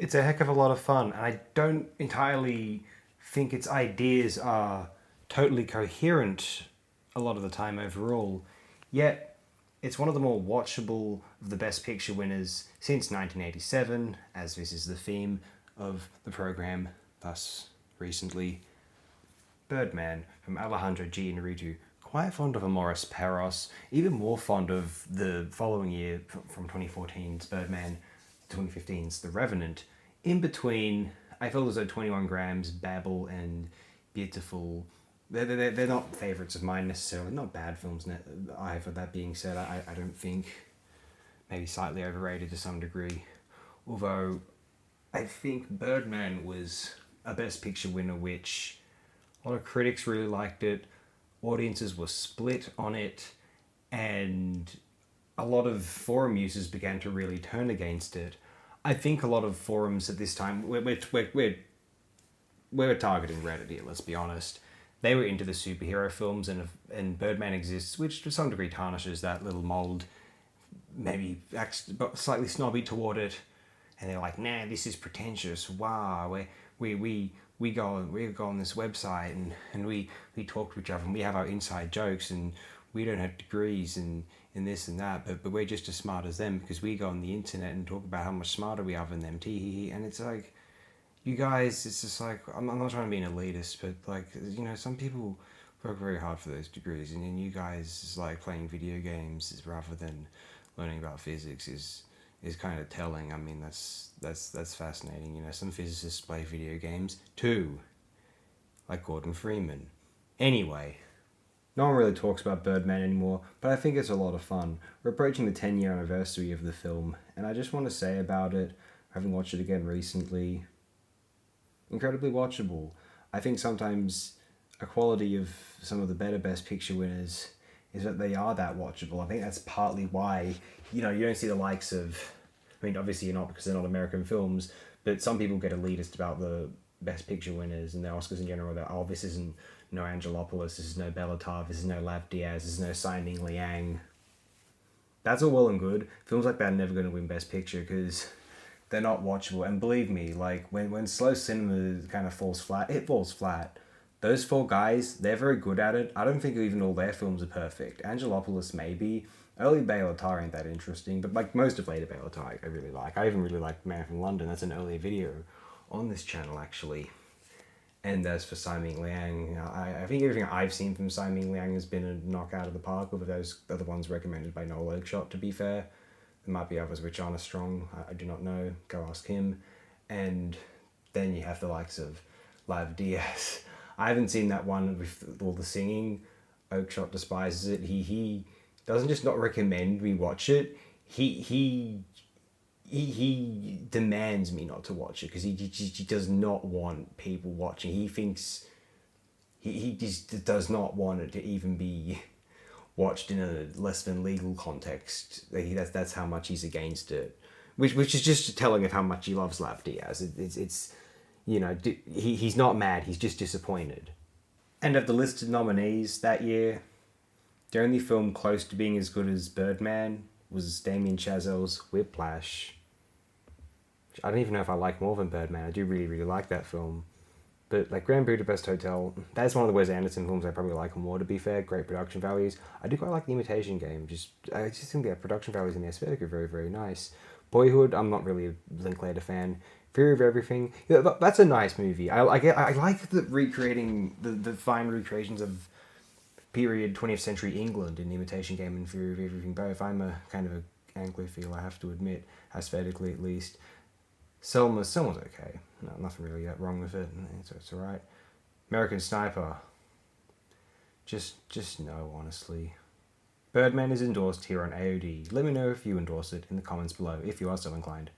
It's a heck of a lot of fun, and I don't entirely think its ideas are totally coherent a lot of the time overall. Yet, it's one of the more watchable of the Best Picture winners since 1987, as this is the theme of the program thus recently. Birdman from Alejandro Iñárritu. Quite fond of Amoris Peros, even more fond of the following year from 2014's Birdman, 2015's The Revenant. In between, I felt as though 21 Grams, Babel, and Beautiful, they're not favourites of mine necessarily. Not bad films either. That being said, I don't think maybe slightly overrated to some degree. Although I think Birdman was a Best Picture winner, which a lot of critics really liked it, audiences were split on it, and a lot of forum users began to really turn against it. I think a lot of forums at this time, we're targeting Reddit here, let's be honest. They were into the superhero films, and Birdman exists, which to some degree tarnishes that little mold, maybe acts slightly snobby toward it, and they're like, nah, this is pretentious. Wow, we go on this website and we talk to each other and we have our inside jokes and we don't have degrees in this and that, but we're just as smart as them because we go on the internet and talk about how much smarter we are than them. And it's like, you guys, it's just like, I'm not trying to be an elitist, but like, some people work very hard for those degrees, and then you guys is like playing video games rather than learning about physics is kind of telling. I mean, that's fascinating. Some physicists play video games too, like Gordon Freeman. Anyway, no one really talks about Birdman anymore, but I think it's a lot of fun. We're approaching the 10-year anniversary of the film, and I just want to say about it, having watched it again recently, incredibly watchable. I think sometimes a quality of some of the better Best Picture winners is that they are that watchable. I think that's partly why, you don't see the likes of, I mean, obviously you're not because they're not American films, but some people get elitist about the Best Picture winners and the Oscars in general, that, this isn't no Angelopoulos, this is no Bellatar, this is no Lav Diaz, this is no Signing Liang. That's all well and good. Films like that are never going to win Best Picture because they're not watchable. And believe me, like, when slow cinema kind of falls flat, it falls flat. Those four guys, they're very good at it. I don't think even all their films are perfect. Angelopoulos, maybe. Early Bellatar ain't that interesting, but like most of later Bellatar, I really like. I even really like Man from London. That's an earlier video on this channel, actually. And as for Simon Liang, I think everything I've seen from Simon Liang has been a knockout of the park, but those are the ones recommended by Noel Oakeshott, to be fair. There might be others which aren't as strong. I do not know. Go ask him. And then you have the likes of Lav Diaz. I haven't seen that one with all the singing. Oakeshott despises it. He doesn't just not recommend we watch it. He demands me not to watch it because he does not want people watching. He thinks he just does not want it to even be watched in a less than legal context. That's how much he's against it, which is just telling of how much he loves Lav Diaz. It's he's not mad, he's just disappointed. And of the listed nominees that year, the only film close to being as good as Birdman was Damien Chazelle's Whiplash. I don't even know if I like more than Birdman. I do really, really like that film. But like Grand Budapest Hotel, that's one of the Wes Anderson films I probably like more, to be fair. Great production values. I do quite like The Imitation Game. I just think the production values and the aesthetic are very, very nice. Boyhood, I'm not really a Linklater fan. Fear of Everything, that's a nice movie. I like the recreating the fine recreations of period 20th century England in The Imitation Game and Fear of Everything both. I'm a kind of a Anglophile, I have to admit, aesthetically at least. Selma's okay. No, nothing really wrong with it. It's alright. American Sniper. Just no, honestly. Birdman is endorsed here on AOD. Let me know if you endorse it in the comments below, if you are so inclined.